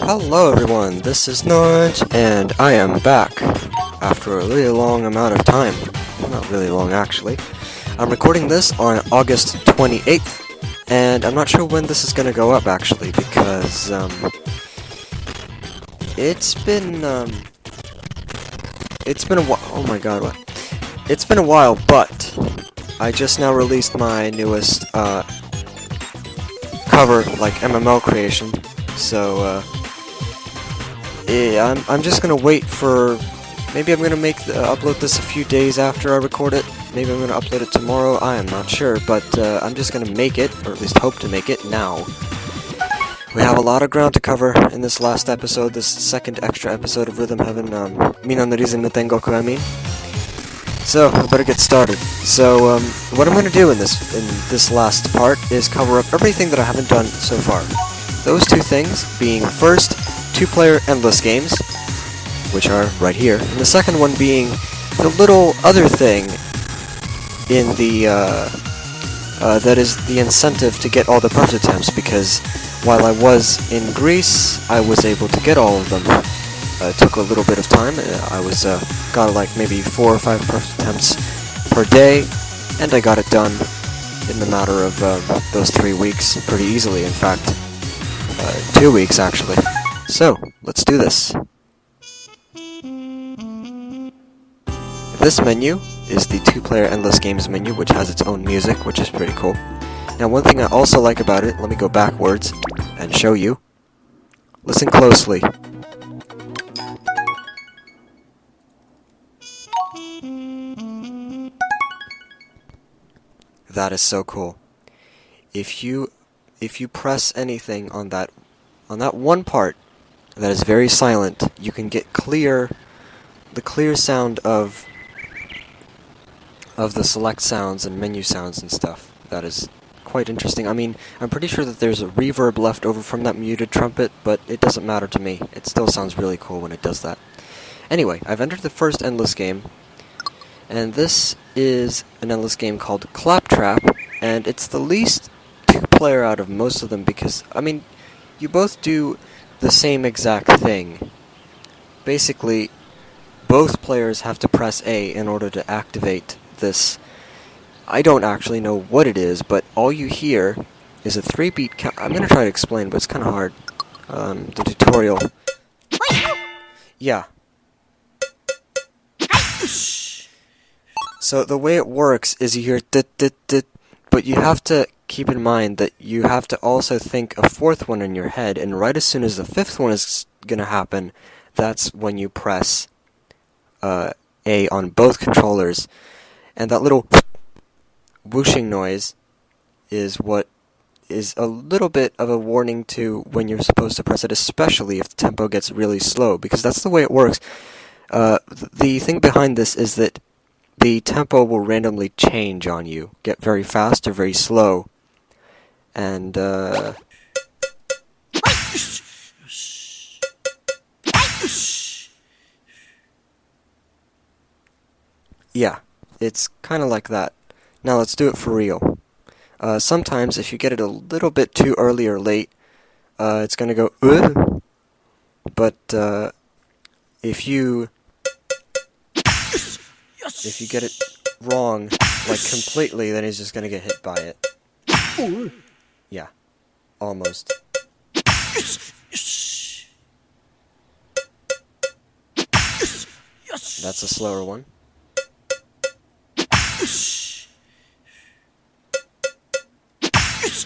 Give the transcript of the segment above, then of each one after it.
Hello everyone, this is Nudge, and I am back after a really long amount of time. Well, not really long actually. I'm recording this on August 28th, and I'm not sure when this is going to go up actually, because it's been a while. Oh my god, what? It's been a while, but I just now released my newest cover, like MMO creation, so yeah, I'm just gonna wait for. Maybe I'm gonna upload this a few days after I record it. Maybe I'm gonna upload it tomorrow. I am not sure, but I'm just gonna make it, or at least hope to make it now. We have a lot of ground to cover in this last episode, this second extra episode of Rhythm Heaven. Minna Rhythm Tengoku, I mean. So I better get started. So what I'm gonna do in this last part is cover up everything that I haven't done so far. Those two things being first, 2-player endless games, which are right here, and the second one being the little other thing in the that is the incentive to get all the perfect attempts, because while I was in Greece, I was able to get all of them. It took a little bit of time. I was got like maybe 4 or 5 perfect attempts per day, and I got it done in the matter of those 3 weeks pretty easily. In fact, 2 weeks actually. So, let's do this. This menu is the 2-player endless games menu, which has its own music, which is pretty cool. Now, one thing I also like about it, let me go backwards and show you. Listen closely. That is so cool. If you press anything on that one part that is very silent, you can get the clear sound of the select sounds and menu sounds and stuff. That is quite interesting. I mean, I'm pretty sure that there's a reverb left over from that muted trumpet, but it doesn't matter to me. It still sounds really cool when it does that. Anyway, I've entered the first endless game, and this is an endless game called Claptrap, and it's the least 2-player out of most of them because, I mean, you both do the same exact thing. Basically, both players have to press A in order to activate this. I don't actually know what it is, but all you hear is a 3-beat count. I'm going to try to explain, but it's kind of hard. The tutorial. Yeah. So the way it works is you hear dit, but you have to keep in mind that you have to also think a 4th one in your head, and right as soon as the 5th one is going to happen, that's when you press A on both controllers. And that little whooshing noise is what is a little bit of a warning to when you're supposed to press it, especially if the tempo gets really slow, because that's the way it works. The thing behind this is that the tempo will randomly change on you, get very fast or very slow, and yeah, it's kind of like that. Now let's do it for real. Sometimes if you get it a little bit too early or late, it's gonna go but if you get it wrong, like completely, then he's just gonna get hit by it. Yeah, almost. That's a slower one.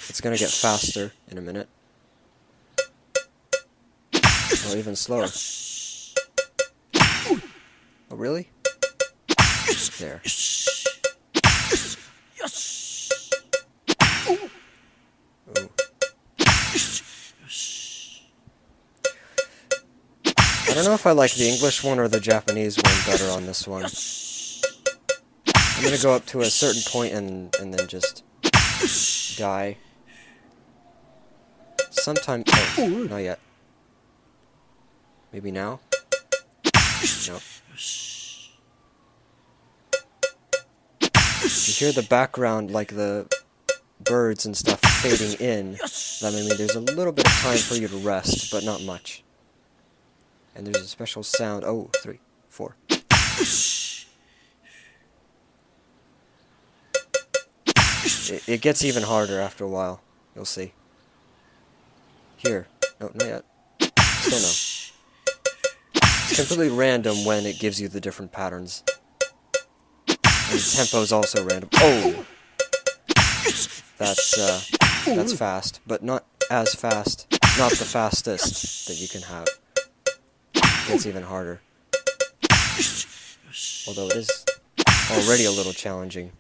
It's gonna get faster in a minute. Or even slower. Oh, really? There. Ooh. I don't know if I like the English one or the Japanese one better on this one. I'm gonna go up to a certain point and then just die. Sometime. Oh, not yet. Maybe now? No. You hear the background, like the birds and stuff fading in. That may mean there's a little bit of time for you to rest, but not much. And there's a special sound. Oh, 3, 4. It gets even harder after a while. You'll see. Here. No, not yet. Still no. It's completely random when it gives you the different patterns. And the tempo is also random. Oh! That's fast, but not as fast. Not the fastest that you can have. It gets even harder. Although it is already a little challenging.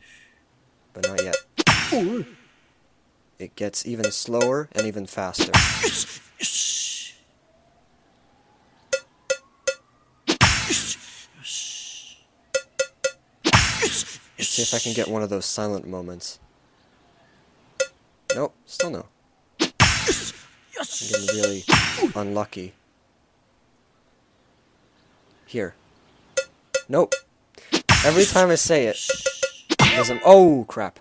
But not yet. It gets even slower and even faster. Let's see if I can get one of those silent moments. Nope, still no. I'm getting really unlucky. Here. Nope. Every time I say it, doesn't. Oh, crap.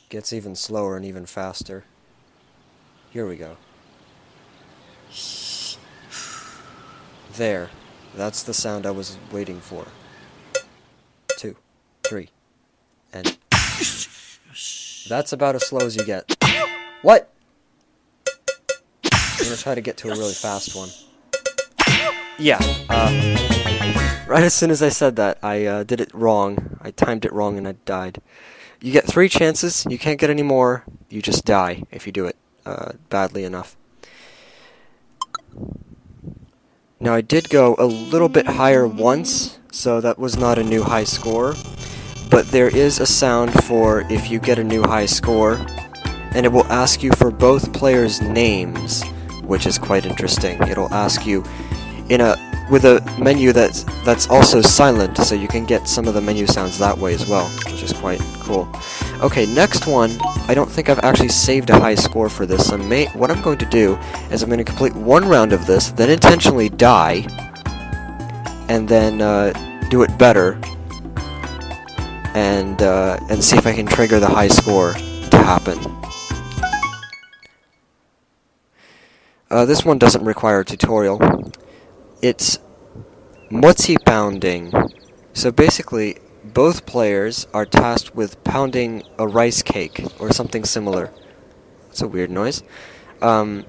Gets even slower and even faster. Here we go. There. That's the sound I was waiting for. 2, 3, and that's about as slow as you get. What? I'm gonna try to get to a really fast one. Yeah, right as soon as I said that, I did it wrong. I timed it wrong and I died. You get 3 chances, you can't get any more, you just die if you do it badly enough. Now I did go a little bit higher once, so that was not a new high score, but there is a sound for if you get a new high score, and it will ask you for both players' names, which is quite interesting. It'll ask you with a menu that's also silent, so you can get some of the menu sounds that way as well, which is quite cool. Okay, next one, I don't think I've actually saved a high score for this, so what I'm going to do is I'm going to complete one round of this, then intentionally die, and then do it better, and see if I can trigger the high score to happen. This one doesn't require a tutorial. It's mochi pounding. So basically, both players are tasked with pounding a rice cake, or something similar. It's a weird noise. And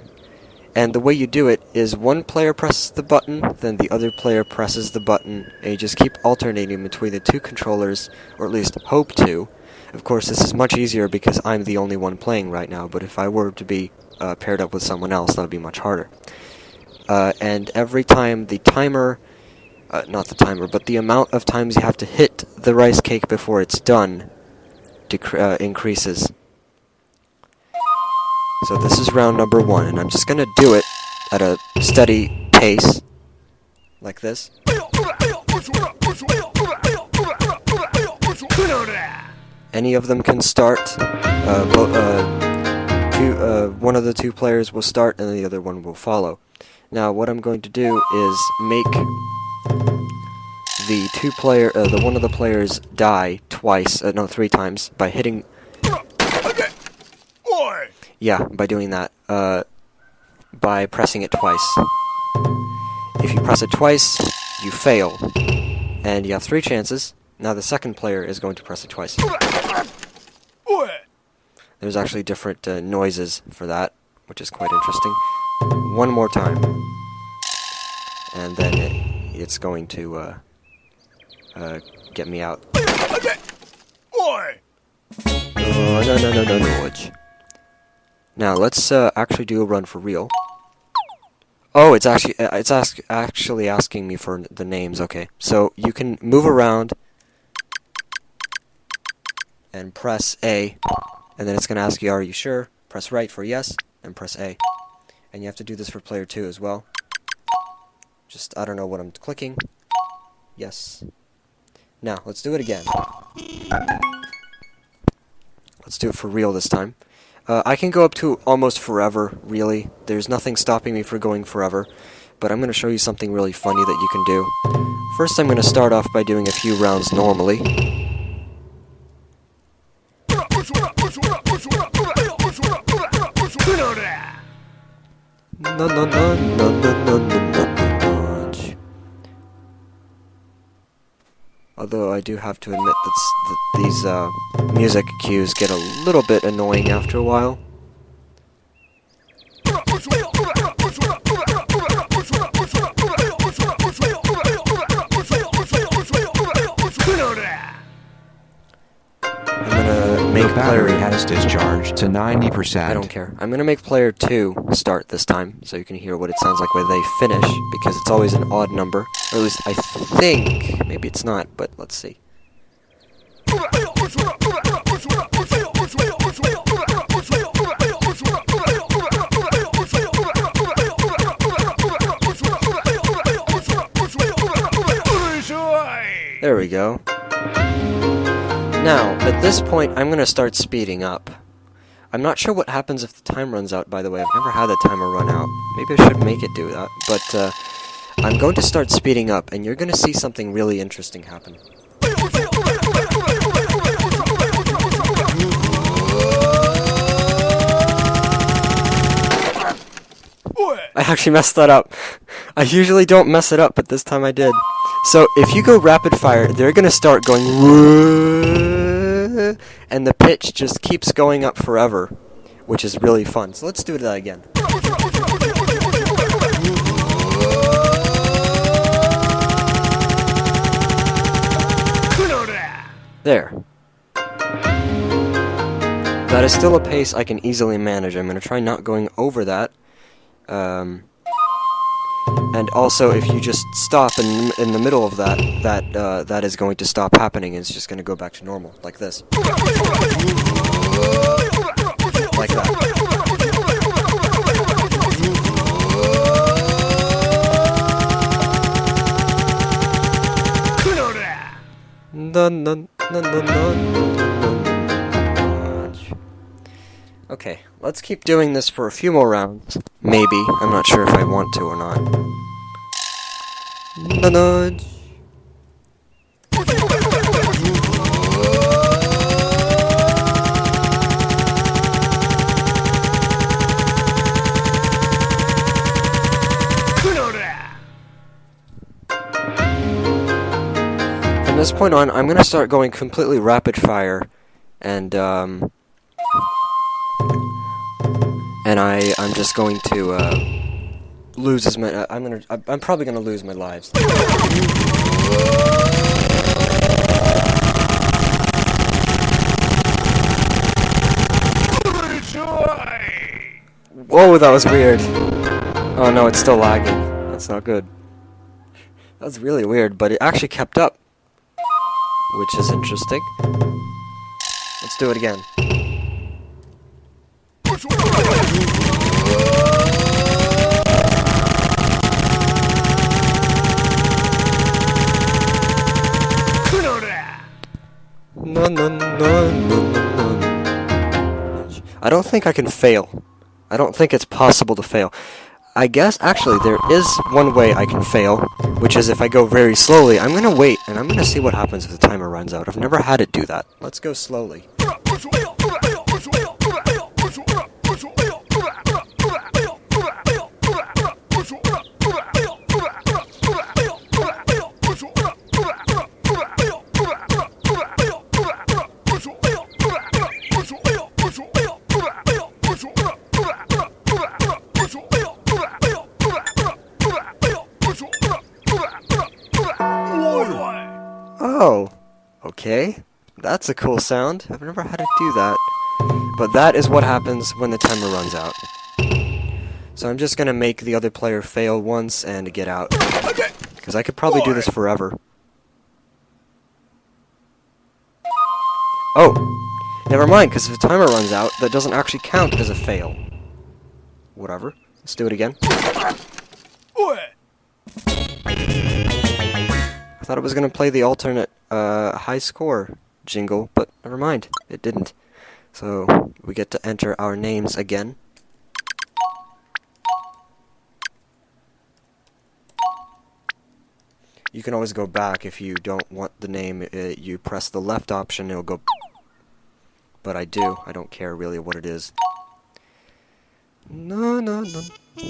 the way you do it is one player presses the button, then the other player presses the button, and you just keep alternating between the two controllers, or at least hope to. Of course, this is much easier because I'm the only one playing right now, but if I were to be paired up with someone else, that would be much harder. And every time the timer, not the timer, but the amount of times you have to hit the rice cake before it's done increases. So this is round number 1, and I'm just going to do it at a steady pace, like this. Any of them can start. One of the 2 players will start, and the other one will follow. Now, what I'm going to do is make the one of the players die twice, 3 times, by hitting. Yeah, by doing that, by pressing it twice. If you press it twice, you fail, and you have 3 chances. Now the second player is going to press it twice. There's actually different noises for that, which is quite interesting. One more time, and then it's going to get me out. No. Now let's actually do a run for real. Oh, it's actually asking me for the names. Okay, so you can move around and press A, and then it's going to ask you, "Are you sure?" Press right for yes, and press A. And you have to do this for player 2 as well. I don't know what I'm clicking. Yes. Now, let's do it again. Let's do it for real this time. I can go up to almost forever, really. There's nothing stopping me from going forever. But I'm going to show you something really funny that you can do. First, I'm going to start off by doing a few rounds normally. No, no, no, no, no, no, no, no. Although I do have to admit that these music cues get a little bit annoying after a while. The battery has discharged to 90%. I don't care. I'm gonna make player 2 start this time, so you can hear what it sounds like when they finish, because it's always an odd number. Or at least I think. Maybe it's not, but let's see. There we go. Now, at this point, I'm going to start speeding up. I'm not sure what happens if the time runs out, by the way. I've never had the timer run out. Maybe I should make it do that. But I'm going to start speeding up, and you're going to see something really interesting happen. I actually messed that up. I usually don't mess it up, but this time I did. So, if you go rapid fire, they're going to start going... and the pitch just keeps going up forever, which is really fun. So let's do that again. There. That is still a pace I can easily manage. I'm going to try not going over that. And also, if you just stop in the middle of that, that is going to stop happening, and it's just going to go back to normal, like this. Like that. Okay, let's keep doing this for a few more rounds. Maybe. I'm not sure if I want to or not. Nudge. From this point on, I'm going to start going completely rapid fire, and I'm just going to lose as many. I'm probably gonna lose my lives. Whoa, that was weird. Oh no, it's still lagging. That's not good. That was really weird, but it actually kept up, which is interesting. Let's do it again. No, no, no, no, no, no. I don't think I can fail. I don't think it's possible to fail. I guess, actually, there is one way I can fail, which is if I go very slowly. I'm gonna wait, and I'm gonna see what happens if the timer runs out. I've never had it do that. Let's go slowly. Oh, okay. That's a cool sound. I've never had it do that. But that is what happens when the timer runs out. So I'm just gonna make the other player fail once and get out. Because I could probably do this forever. Oh! Never mind, because if the timer runs out, that doesn't actually count as a fail. Whatever. Let's do it again. I thought it was going to play the alternate high score jingle, but never mind, it didn't. So we get to enter our names again. You can always go back if you don't want the name. You press the left option, it'll go but I do. I don't care really what it is. No, no, no,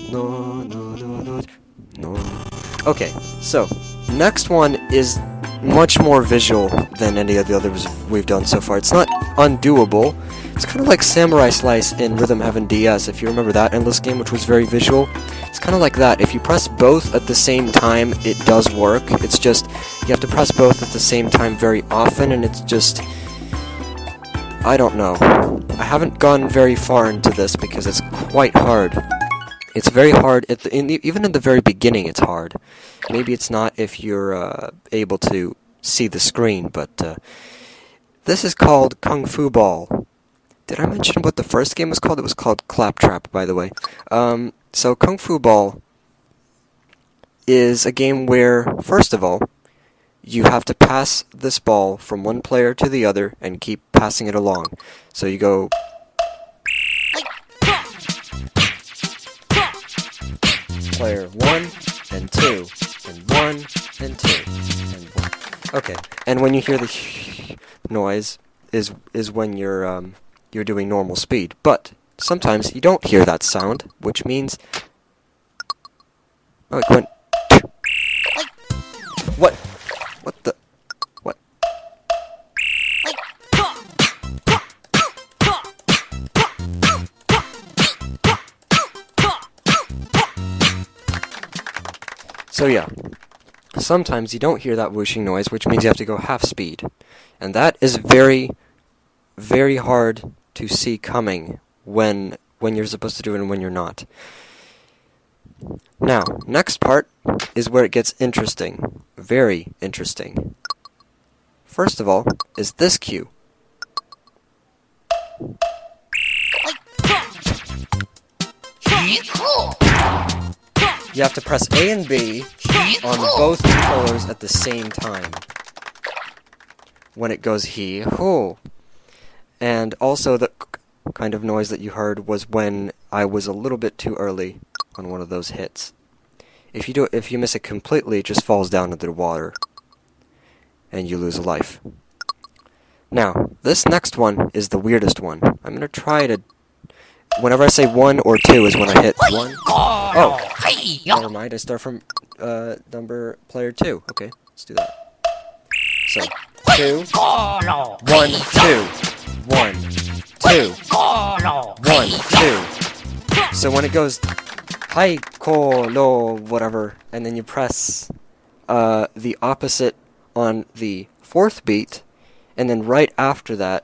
no, no, no, no, no. Okay, so next one is much more visual than any of the others we've done so far. It's not undoable. It's kind of like Samurai Slice in Rhythm Heaven DS, if you remember that endless game, which was very visual. It's kind of like that. If you press both at the same time, it does work. It's just, you have to press both at the same time very often, and it's just, I don't know. I haven't gone very far into this because it's quite hard. It's very hard, even in the very beginning it's hard. Maybe it's not if you're able to see the screen, but this is called Kung Fu Ball. Did I mention what the first game was called? It was called Claptrap, by the way. So Kung Fu Ball is a game where, first of all, you have to pass this ball from one player to the other and keep passing it along. So you go... Player 1 and 2 and 1 and 2 and 1. Okay, and when you hear the noise is when you're doing normal speed. But sometimes you don't hear that sound, which means oh, it went. What? What the? What? So yeah, sometimes you don't hear that whooshing noise, which means you have to go half speed. And that is very, very hard to see coming when you're supposed to do it and when you're not. Now, next part is where it gets interesting. Very interesting. First of all, is this cue. You have to press A and B on both controllers at the same time when it goes hee-hoo. And also the kind of noise that you heard was when I was a little bit too early on one of those hits. If you miss it completely, it just falls down into the water and you lose a life. Now, this next one is the weirdest one. I'm going to try to... Whenever I say 1 or 2 is when I hit 1. Oh! Never mind, I start from player 2. Okay, let's do that. So, 2, 1, 2. 1, 2, 1, 2. So when it goes hi, ko, lo, whatever, and then you press the opposite on the 4th beat, and then right after that,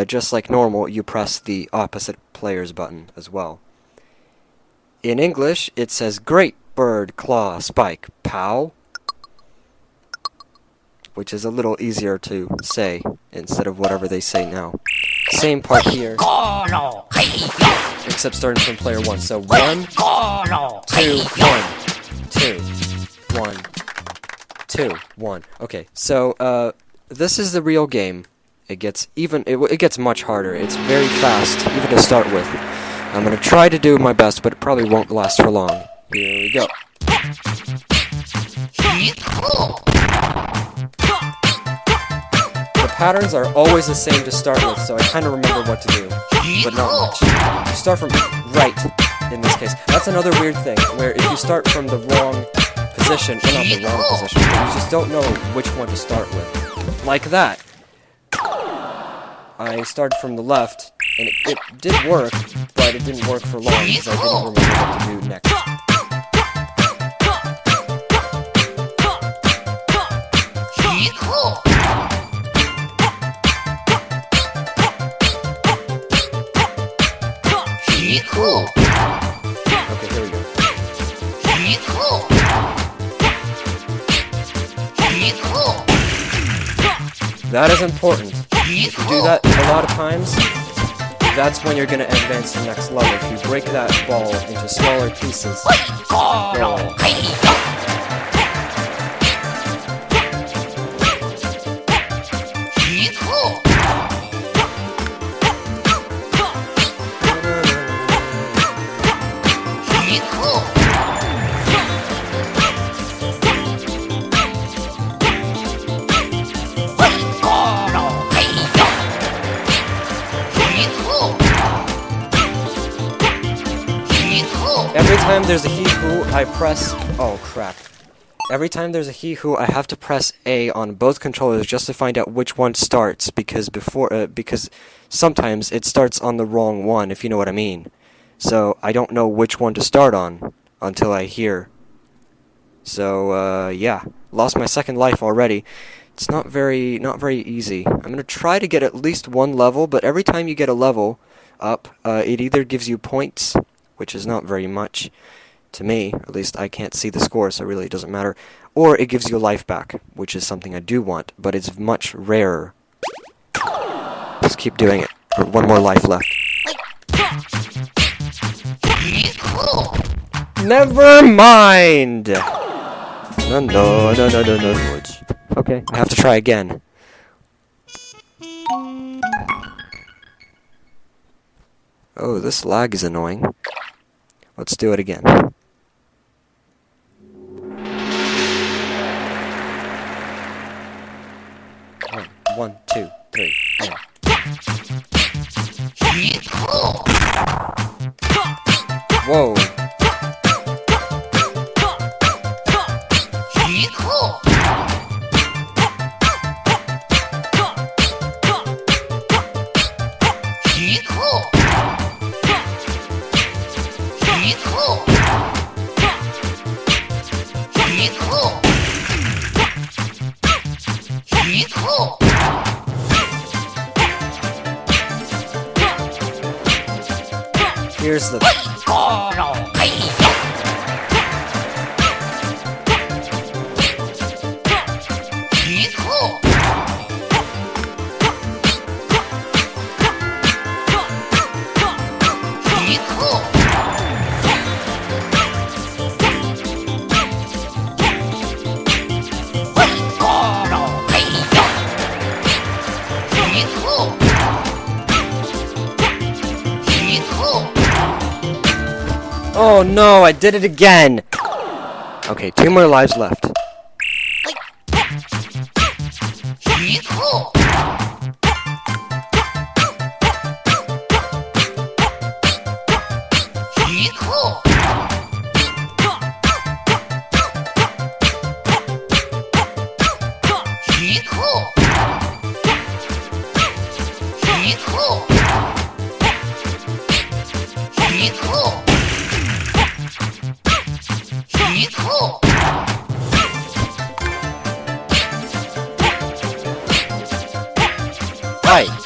just like normal, you press the opposite player's button as well. In English, it says great bird, claw, spike, pow, which is a little easier to say instead of whatever they say now. Same part here, except starting from player 1. So 1, 2, 1, 2, 1, 2, 1. Okay, so this is the real game. It gets much harder. It's very fast, even to start with. I'm gonna try to do my best, but it probably won't last for long. Here we go. The patterns are always the same to start with, so I kind of remember what to do, but not much. You start from right, in this case. That's another weird thing, where if you start from the wrong position, well, not the wrong position, but you just don't know which one to start with. Like that. I started from the left, and it did work, but it didn't work for long, because I didn't remember what to do next. Okay, here we go. That is important. If you do that a lot of times, that's when you're going to advance to the next level. If you break that ball into smaller pieces. time there's a he who, I press... Oh, crap. Every time there's a he who, I have to press A on both controllers just to find out which one starts, because because sometimes it starts on the wrong one, if you know what I mean. So, I don't know which one to start on until I hear. So, yeah. Lost my second life already. It's not very easy. I'm gonna try to get at least one level, but every time you get a level up, it either gives you points, which is not very much to me. At least I can't see the score, so really it doesn't matter. Or it gives you a life back, which is something I do want, but it's much rarer. Just keep doing it. One more life left. Never mind! No. Okay, I have to try again. Oh, this lag is annoying. Let's do it again. One, two, three, four. Whoa. Here's the... Oh no, I did it again! Okay, 2 more lives left.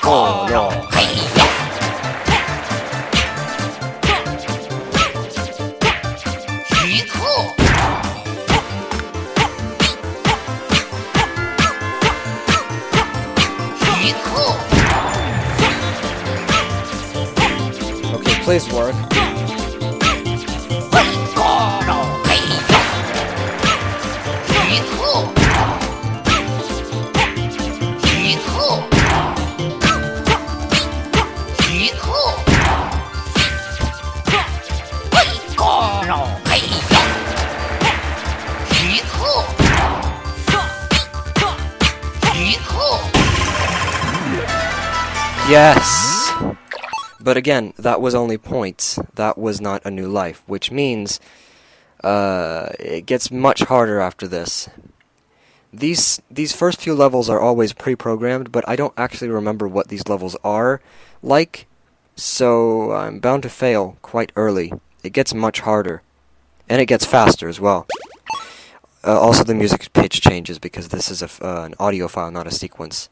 Oh no. Okay, please work. Yes! But again, that was only points. That was not a new life, which means it gets much harder after this. These first few levels are always pre-programmed, but I don't actually remember what these levels are like, so I'm bound to fail quite early. It gets much harder. And it gets faster as well. Also, the music pitch changes because this is an audio file, not a sequence.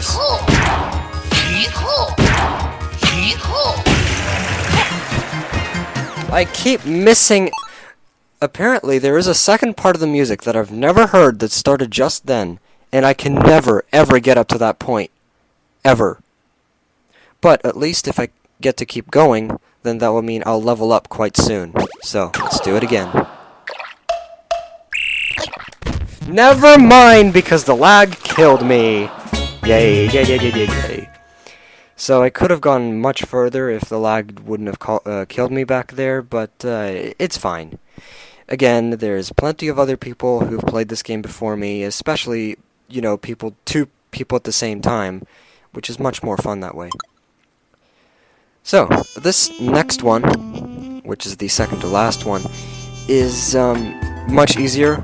close. I keep missing... Apparently, there is a second part of the music that I've never heard that started just then, and I can never, ever get up to that point. Ever. But at least if I get to keep going, then that will mean I'll level up quite soon. So, let's do it again. Never mind, because the lag killed me. Yay, yay, yay, yay, yay, yay. So I could have gone much further if the lag wouldn't have killed me back there, but it's fine. Again, there's plenty of other people who've played this game before me, especially, you know, two people at the same time, which is much more fun that way. So, this next one, which is the second to last one, is much easier,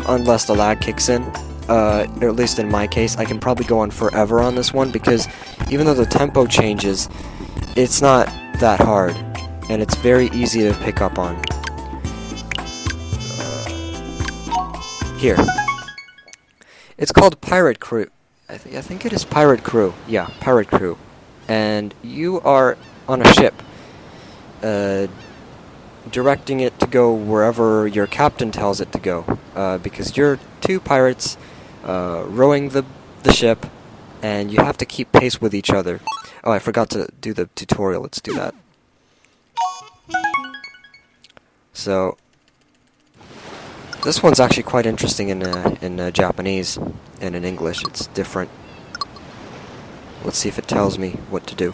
unless the lag kicks in. Or at least in my case, I can probably go on forever on this one, because even though the tempo changes, it's not that hard, and it's very easy to pick up on. Here. It's called Pirate Crew. I think it is Pirate Crew. Yeah, Pirate Crew. And you are on a ship, directing it to go wherever your captain tells it to go, because you're two pirates rowing the ship, and you have to keep pace with each other. Oh, I forgot to do the tutorial. Let's do that. So, this one's actually quite interesting in Japanese, and in English it's different. Let's see if it tells me what to do.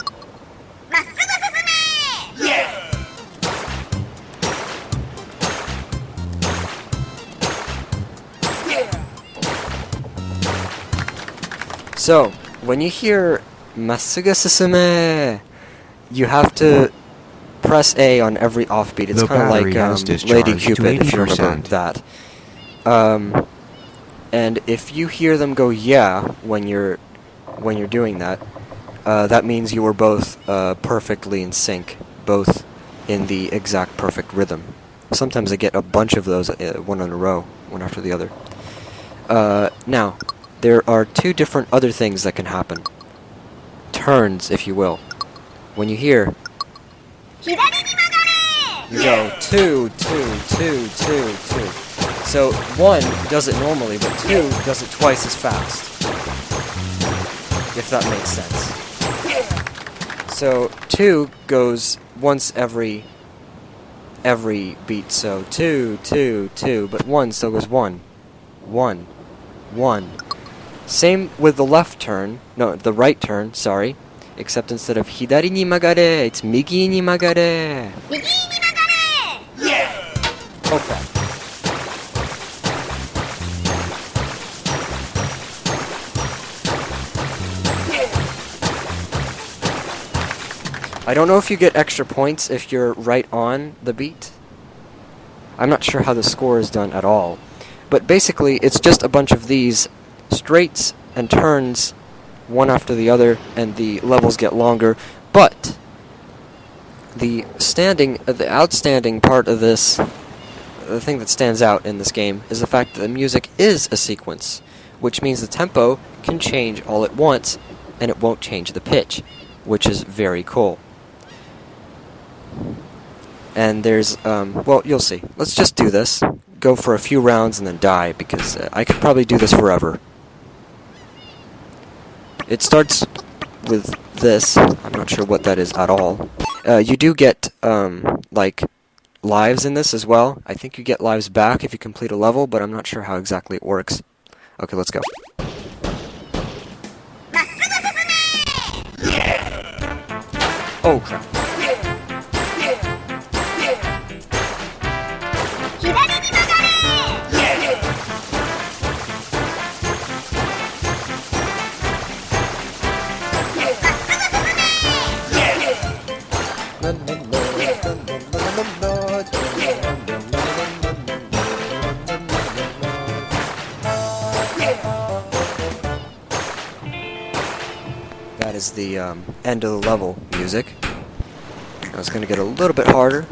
So, when you hear "Masuga susume," you have to press A on every offbeat. It's kind of like Lady Cupid, if you remember that. And if you hear them go "yeah" when you're doing that, that means you were both perfectly in sync, both in the exact perfect rhythm. Sometimes I get a bunch of those, one in a row, one after the other. Now, there are two different other things that can happen. Turns, if you will. When you hear, you go 2, 2, 2, 2, 2. So 1 does it normally, but 2 does it twice as fast. If that makes sense. So 2 goes once every beat. So 2, 2, 2, but 1 still goes 1, 1, 1. Same with the left turn, no, the right turn, sorry. Except instead of hidari ni magare, it's migi ni magare. Migi ni magare! Yeah! Okay. I don't know if you get extra points if you're right on the beat. I'm not sure how the score is done at all. But basically, it's just a bunch of these straights and turns, one after the other, and the levels get longer. But the outstanding part of this, the thing that stands out in this game, is the fact that the music is a sequence, which means the tempo can change all at once, and it won't change the pitch, which is very cool. And there's, well, you'll see. Let's just do this. Go for a few rounds and then die, because I could probably do this forever. It starts with this. I'm not sure what that is at all. You do get, like, lives in this as well. I think you get lives back if you complete a level, but I'm not sure how exactly it works. Okay, let's go. Oh, crap. That is the end of the level music. Now it's going to get a little bit harder.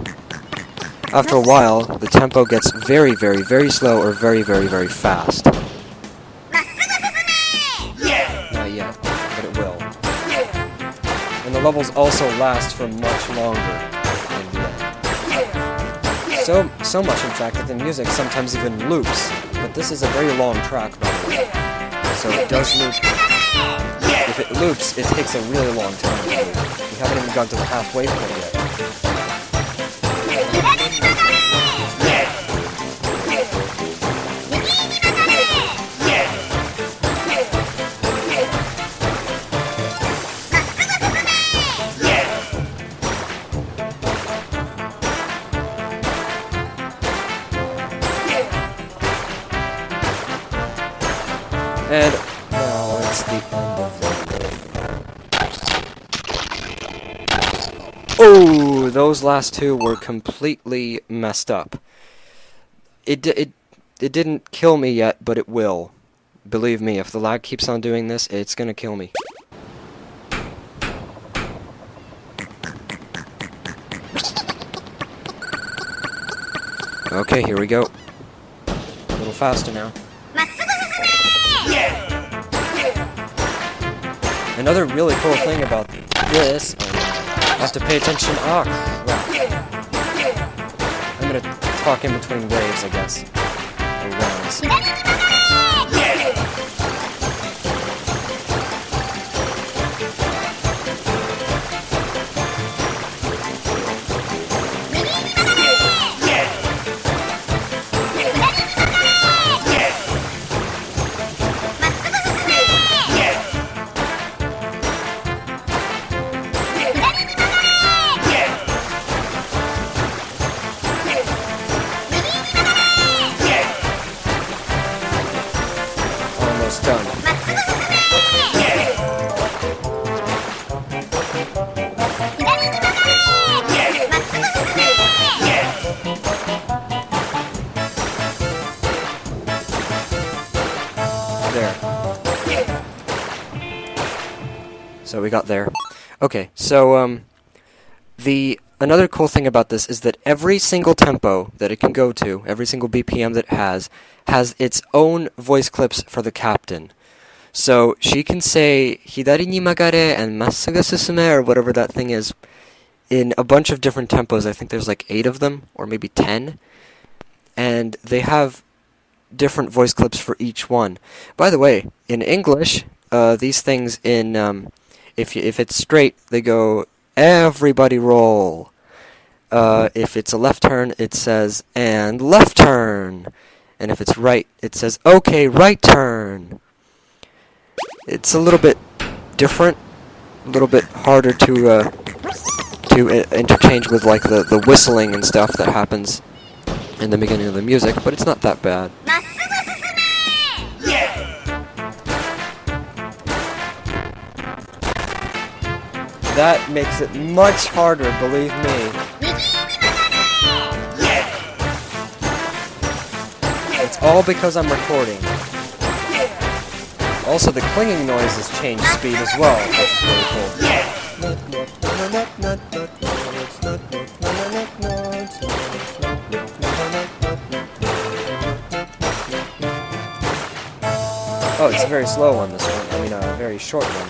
After a while, the tempo gets very, very, very slow or very, very, very fast. Not yet. levels also last for much longer in the end. So much, in fact, that the music sometimes even loops. But this is a very long track, by the way. So it does loop. If it loops, it takes a really long time to loop. We haven't even gone to the halfway point yet. And now it's the end of the... Oh, those last two were completely messed up. It didn't kill me yet, but it will. Believe me, if the lag keeps on doing this, it's gonna kill me. Okay, here we go. A little faster now. Another really cool thing about this, I have to pay attention. I'm gonna talk in between waves, I guess. Or rounds. Done. There. So we got there. Okay, so another cool thing about this is that every single tempo that it can go to, every single BPM that it has its own voice clips for the captain. So she can say hidari ni magare and massugu susume or whatever that thing is in a bunch of different tempos. I think there's like 8 of them or maybe 10. And they have different voice clips for each one. By the way, in English, these things in if it's straight, they go everybody roll. If it's a left turn, it says and left turn. And if it's right, it says, okay, right turn. It's a little bit different, a little bit harder to interchange with like the whistling and stuff that happens in the beginning of the music, but it's not that bad. That makes it much harder, believe me. It's all because I'm recording. Also, the clinging noise has changed speed as well, which is really cool. Oh, it's a very slow one, this one. I mean, a very short one.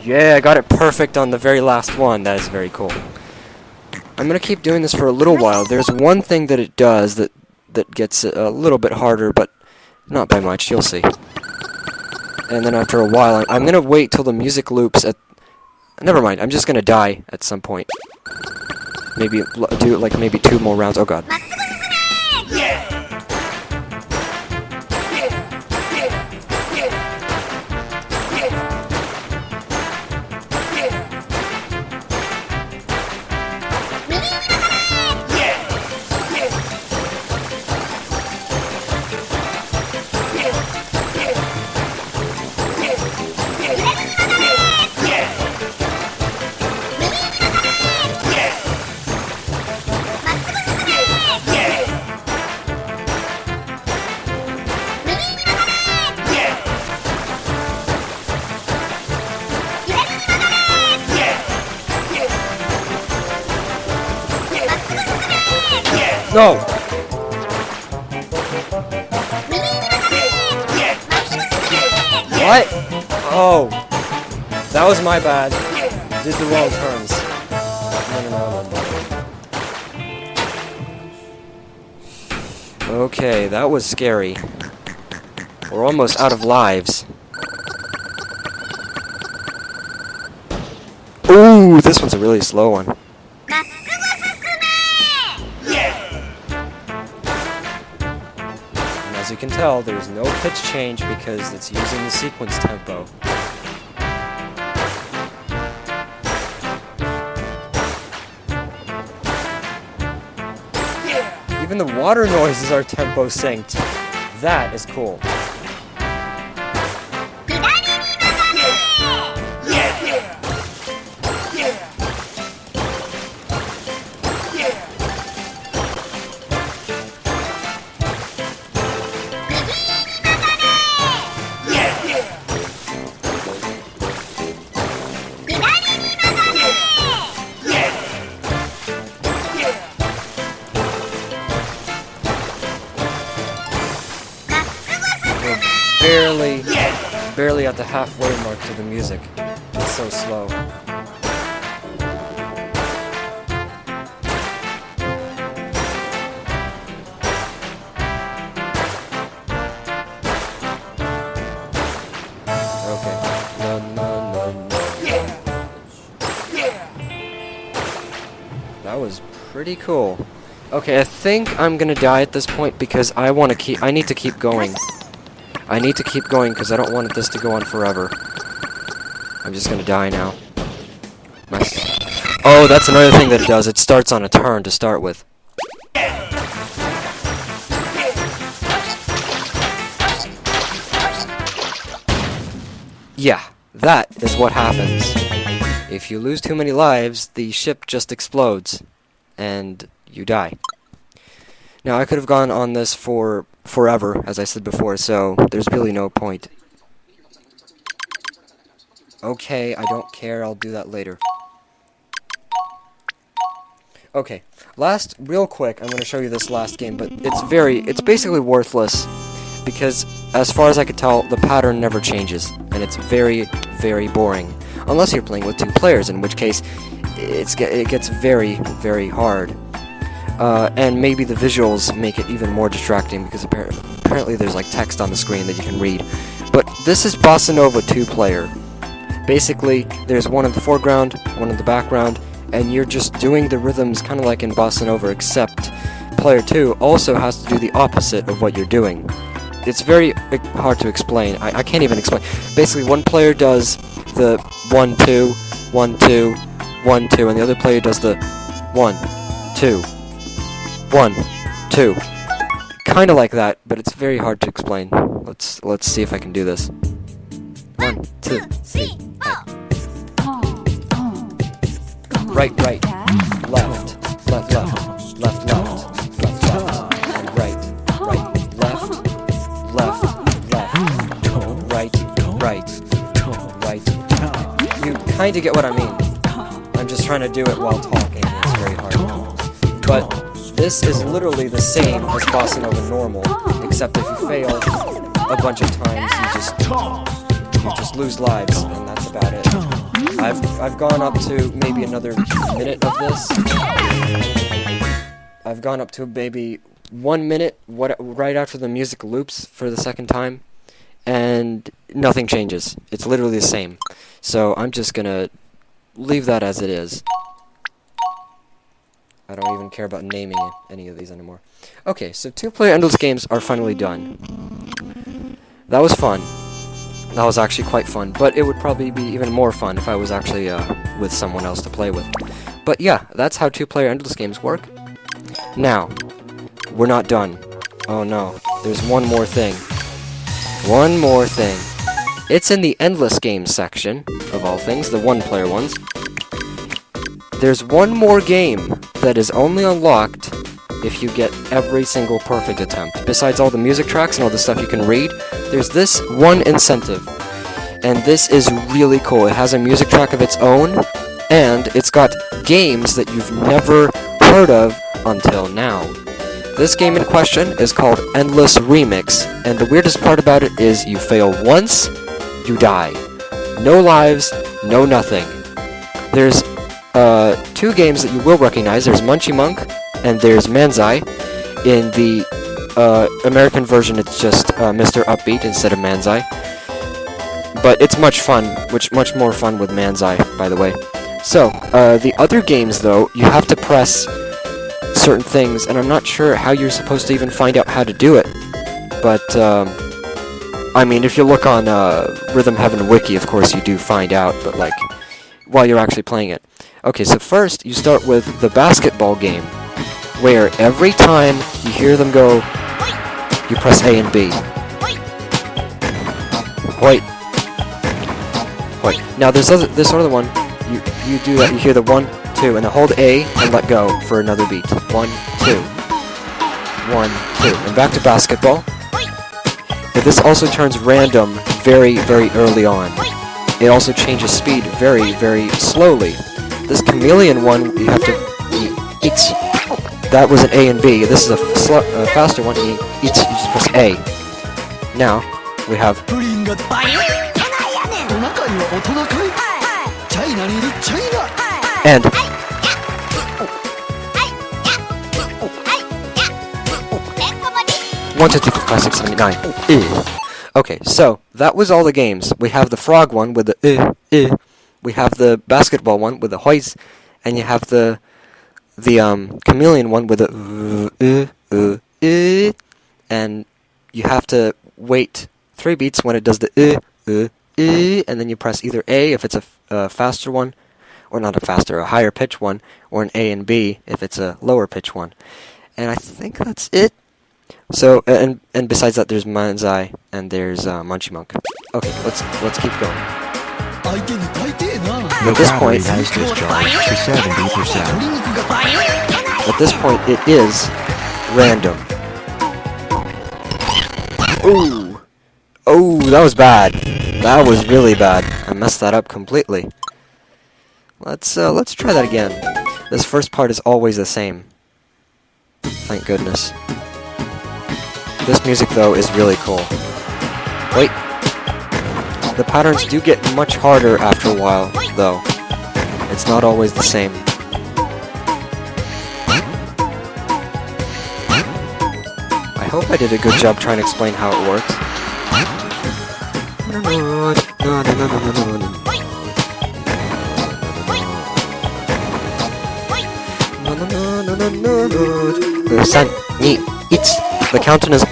Yeah, I got it perfect on the very last one. That is very cool. I'm gonna keep doing this for a little while. There's one thing that it does that gets a little bit harder, but not by much, you'll see. And then after a while, I'm gonna wait till the music loops at... Never mind, I'm just gonna die at some point. Maybe do like maybe 2 more rounds. Oh god. No! What? Oh. That was my bad. Did the wrong turns. No. Okay, that was scary. We're almost out of lives. Ooh, this one's a really slow one. And as you can tell, there's no pitch change because it's using the sequence tempo. Even the water noises are tempo synced. That is cool. Barely at the halfway mark to the music. It's so slow. Okay. No. That was pretty cool. Okay, I think I'm gonna die at this point because I need to keep going. I need to keep going because I don't want this to go on forever. I'm just gonna die now. Oh, that's another thing that it does. It starts on a turn to start with. Yeah, that is what happens. If you lose too many lives, the ship just explodes, and you die. Now, I could have gone on this for forever, as I said before, so there's really no point. Okay, I don't care, I'll do that later. Okay, real quick, I'm going to show you this last game, but it's basically worthless, because as far as I could tell, the pattern never changes, and it's very, very boring. Unless you're playing with 2 players, in which case, it gets very, very hard. And maybe the visuals make it even more distracting because apparently there's like text on the screen that you can read. But this is Bossa Nova 2-player. Basically, there's one in the foreground, one in the background, and you're just doing the rhythms kind of like in Bossa Nova, except player 2 also has to do the opposite of what you're doing. It's very hard to explain. I can't even explain. Basically, one player does the 1-2, 1-2, 1-2, and the other player does the 1-2. 1-2. Kinda like that, but it's very hard to explain. Let's see if I can do this. 1, 2, 3. Right, left, left, left, left, left, left, and right, left, left, left, right. You kinda get what I mean. I'm just trying to do it while talking. It's very hard. But this is literally the same as Bossa Nova normal, except if you fail a bunch of times, you just lose lives, and that's about it. I've gone up to maybe another minute of this. I've gone up to maybe 1 minute right after the music loops for the second time, and nothing changes. It's literally the same. So I'm just gonna leave that as it is. I don't even care about naming any of these anymore. Okay, so 2-player endless games are finally done. That was fun. That was actually quite fun, but it would probably be even more fun if I was actually with someone else to play with. But yeah, that's how 2-player endless games work. Now, we're not done. Oh no, there's one more thing. One more thing. It's in the endless games section, of all things, the 1-player ones. There's one more game that is only unlocked if you get every single perfect attempt. Besides all the music tracks and all the stuff you can read, there's this one incentive. And this is really cool. It has a music track of its own, and it's got games that you've never heard of until now. This game in question is called Endless Remix, and the weirdest part about it is you fail once, you die. No lives, no nothing. There's two games that you will recognize. There's Munchie Monk and there's Manzai. In the American version, it's just Mr. Upbeat instead of Manzai. But it's much more fun with Manzai, by the way. So, the other games, though, you have to press certain things, and I'm not sure how you're supposed to even find out how to do it. But, I mean, if you look on Rhythm Heaven Wiki, of course you do find out, but, like, while you're actually playing it. Okay, so first, you start with the basketball game, where every time you hear them go, you press A and B. Wait. Now there's other one. You do that. You hear the 1, 2, and then hold A and let go for another beat. 1, 2, 1, 2, and back to basketball. But this also turns random very, very early on. It also changes speed very, very slowly. This chameleon one, you have to. That was an A and B. This is a faster one. You just press A. Now we have. And 1, 2, 3, 4, 5, 6, 7, 8, 9. Okay, so that was all the games. We have the frog one with the we have the basketball one with the hois, and you have the chameleon one with the and you have to wait 3 beats when it does the and then you press either A if it's a faster one, or not a faster, a higher pitch one, or an A and B if it's a lower pitch one. And I think that's it. So and besides that, there's Manzai and there's Munchie Monk. Okay, let's keep going. The battery has discharged to 70%. At this point, it is random. Ooh! Oh, that was bad. That was really bad. I messed that up completely. Let's try that again. This first part is always the same. Thank goodness. This music, though, is really cool. Wait. The patterns do get much harder after a while, though. It's not always the same. I hope I did a good job trying to explain how it works. San, ni, ich. The counting is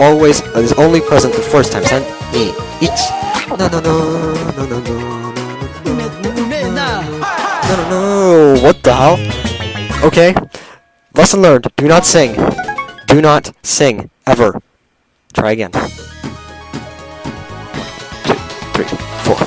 only present the first time. San, ni, ich. No. What the hell? Okay. Lesson learned. Do not sing. Do not sing. Ever. Try again. 1, 2, 3, 4.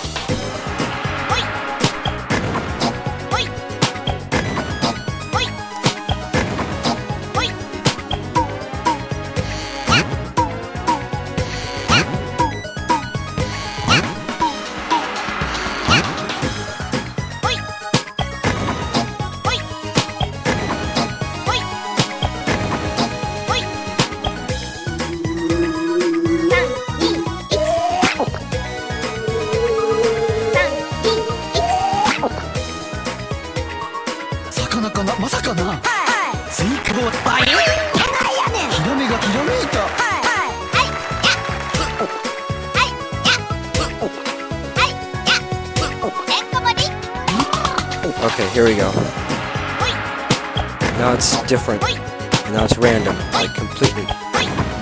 Okay, here we go. Now it's different. And now it's random, like completely.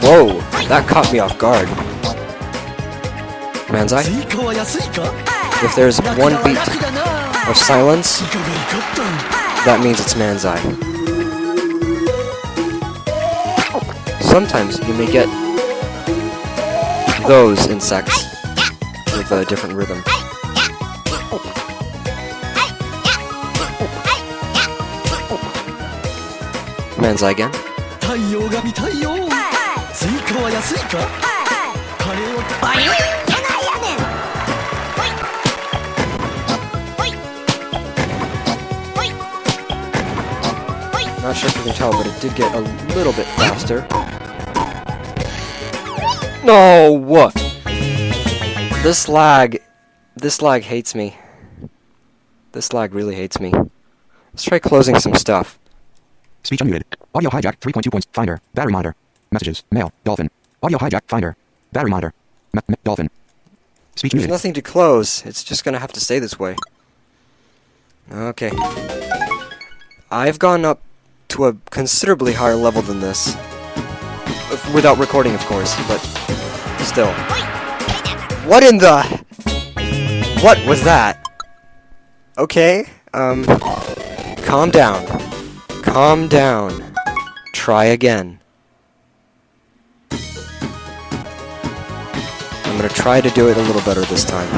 Whoa, that caught me off guard. Manzai? If there's one beat of silence, that means it's Manzai. Sometimes you may get those insects with a different rhythm. Manzai again. Not sure if you can tell, but it did get a little bit faster. No, what? This lag hates me. This lag really hates me. Let's try closing some stuff. Speech unmuted. Audio hijack 3.2 points. Finder. Battery monitor. Messages. Mail. Dolphin. Audio hijack. Finder. Battery monitor. Dolphin. Speech There's muted. nothing to close. It's just gonna have to stay this way. Okay. I've gone up to a considerably higher level than this. Without recording, of course, but still. What in the... What was that? Okay, calm down. Calm down. Try again. I'm gonna try to do it a little better this time.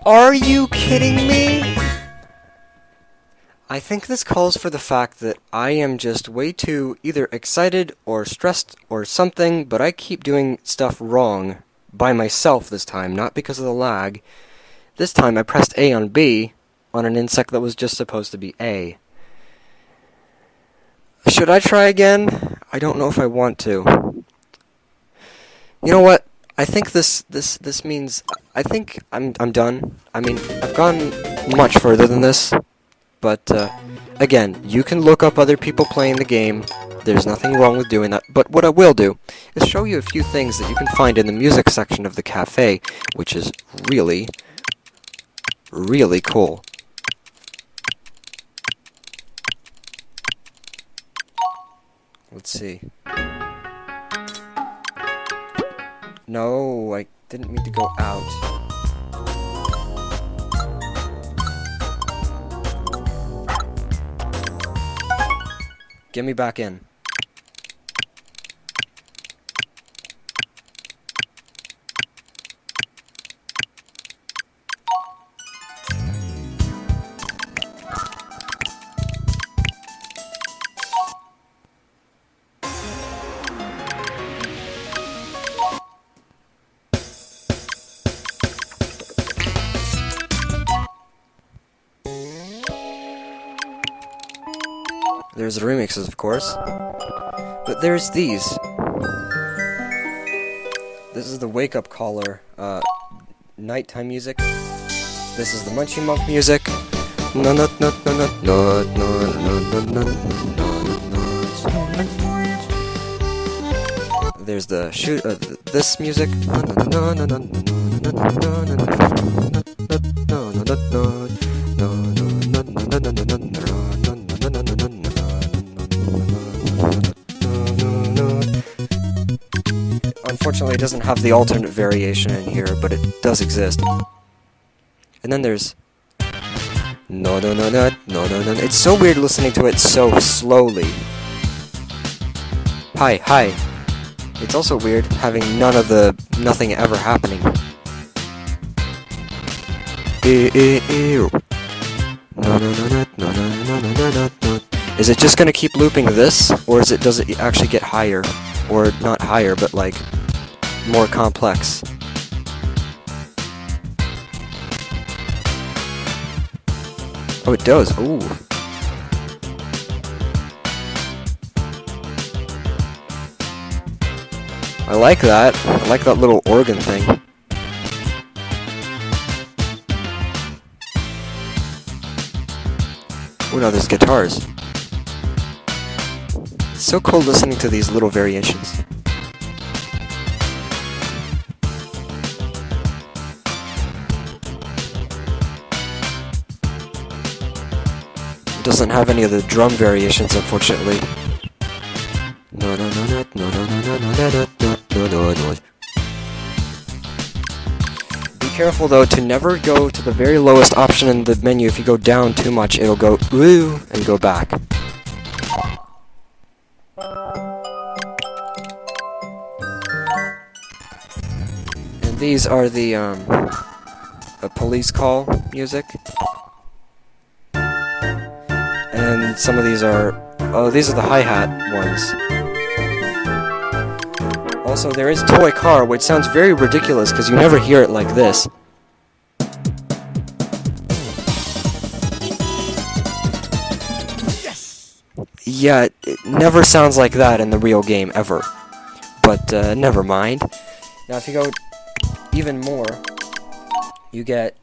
Are you kidding me? I think this calls for the fact that I am just way too either excited or stressed or something, but I keep doing stuff wrong by myself this time, not because of the lag. This time I pressed A on B on an insect that was just supposed to be A. Should I try again? I don't know if I want to. You know what? I think this means I think I'm done. I mean, I've gone much further than this, but again, you can look up other people playing the game. There's nothing wrong with doing that. But what I will do is show you a few things that you can find in the music section of the cafe, which is really, really cool. Let's see. No, I didn't mean to go out. Get me back in. There's the remixes, of course. But there's these. This is the Wake Up Caller, nighttime music. This is the Munchie Monk music. There's the this music. Unfortunately, it doesn't have the alternate variation in here, but it does exist. And then there's no. It's so weird listening to it so slowly. Hi. It's also weird having nothing ever happening. No. Is it just gonna keep looping this, or does it actually get higher? Or not higher, but like more complex. Oh, it does. Ooh. I like that. I like that little organ thing. Oh no, there's guitars. It's so cool listening to these little variations. It doesn't have any of the drum variations, unfortunately. No. Be careful though to never go to the very lowest option in the menu. If you go down too much, it'll go ooh and go back. These are the police call music. And some of these are... Oh, these are the hi-hat ones. Also, there is Toy Car, which sounds very ridiculous because you never hear it like this. Yes! Yeah, it never sounds like that in the real game, ever. But, never mind. Now, if you go even more, you get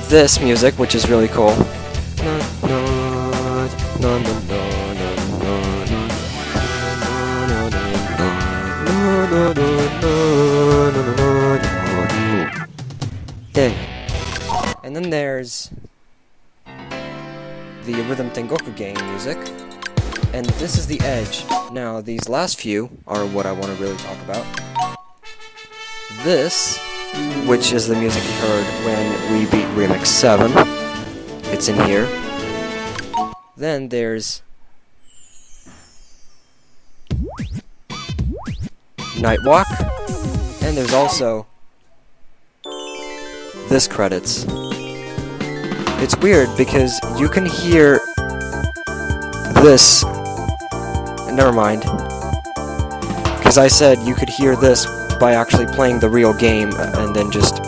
this music, which is really cool. And then there's the Rhythm Tengoku game music, and this is the edge. Now, these last few are what I want to really talk about. This, which is the music you heard when we beat Remix 7, it's in here. Then there's Nightwalk, and there's also this credits. It's weird because you can hear this. Never mind. Because I said you could hear this by actually playing the real game and then just...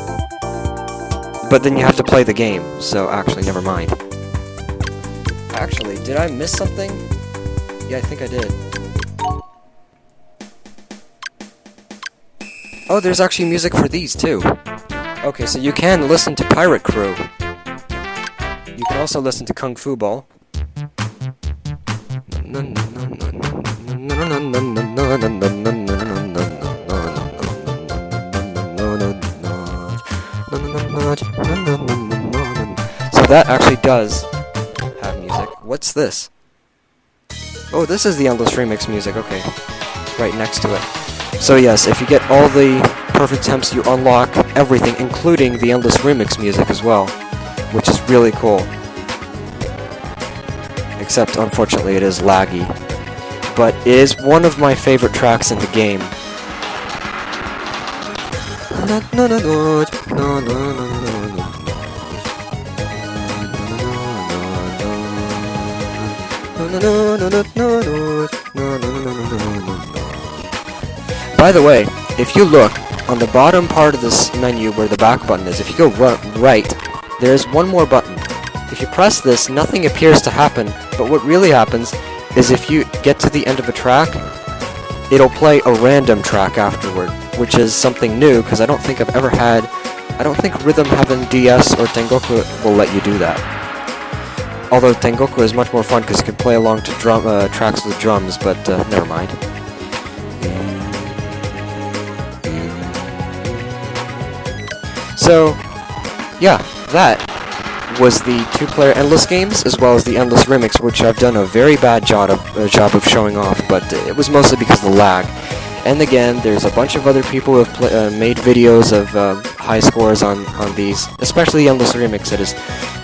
But then you have to play the game, so actually, never mind. Actually, did I miss something? Yeah, I think I did. Oh, there's actually music for these, too. Okay, so you can listen to Pirate Crew. You can also listen to Kung Fu Ball. So that actually does have music. What's this? Oh, this is the Endless Remix music, okay. Right next to it. So yes, if you get all the perfect temps, you unlock everything, including the Endless Remix music as well, which is really cool. Except, unfortunately, it is laggy. But it is one of my favorite tracks in the game. By the way, if you look on the bottom part of this menu where the back button is, if you go right, there's one more button. If you press this, nothing appears to happen, but what really happens is if you get to the end of a track, it'll play a random track afterward, which is something new, because I don't think I've ever had... I don't think Rhythm Heaven DS or Tengoku will let you do that. Although Tengoku is much more fun because you can play along to tracks with drums, but never mind. So, yeah, that was the two-player Endless games, as well as the Endless Remix, which I've done a very bad job of showing off, but it was mostly because of the lag. And again, there's a bunch of other people who have made videos of high scores on these, especially the Endless Remix. It is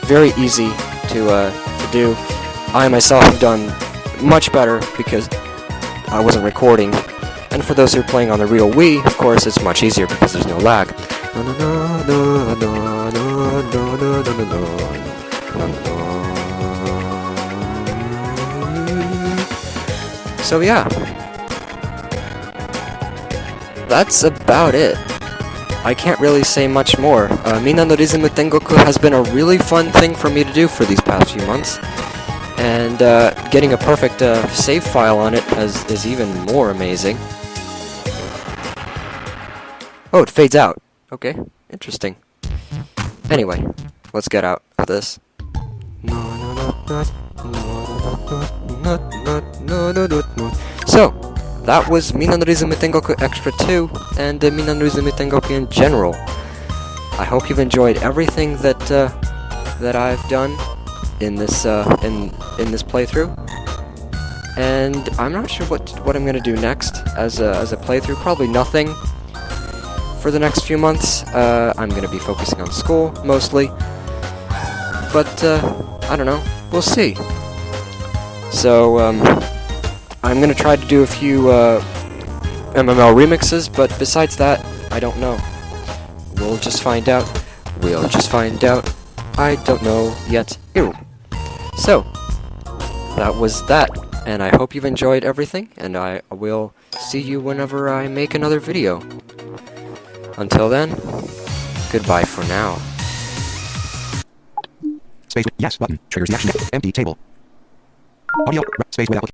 very easy to do. I myself have done much better because I wasn't recording. And for those who are playing on the real Wii, of course, it's much easier because there's no lag. So yeah, that's about it. I can't really say much more. Minna no Rhythm Tengoku has been a really fun thing for me to do for these past few months. And getting a perfect save file on it is even more amazing. Oh, it fades out. Okay, interesting. Anyway, let's get out of this. So, that was Minna no Rhythm Tengoku Extra2 and Minna no Rhythm Tengoku in general. I hope you've enjoyed everything that I've done in this in this playthrough. And I'm not sure what I'm gonna do next as a playthrough. Probably nothing for the next few months. I'm gonna be focusing on school mostly. But I don't know. We'll see. So I'm gonna try to do a few MML remixes, but besides that, I don't know. We'll just find out. We'll just find out. I don't know yet. Ew. So, that was that. And I hope you've enjoyed everything, and I will see you whenever I make another video. Until then, goodbye for now. Space with yes button triggers the action. Empty table. Audio space without.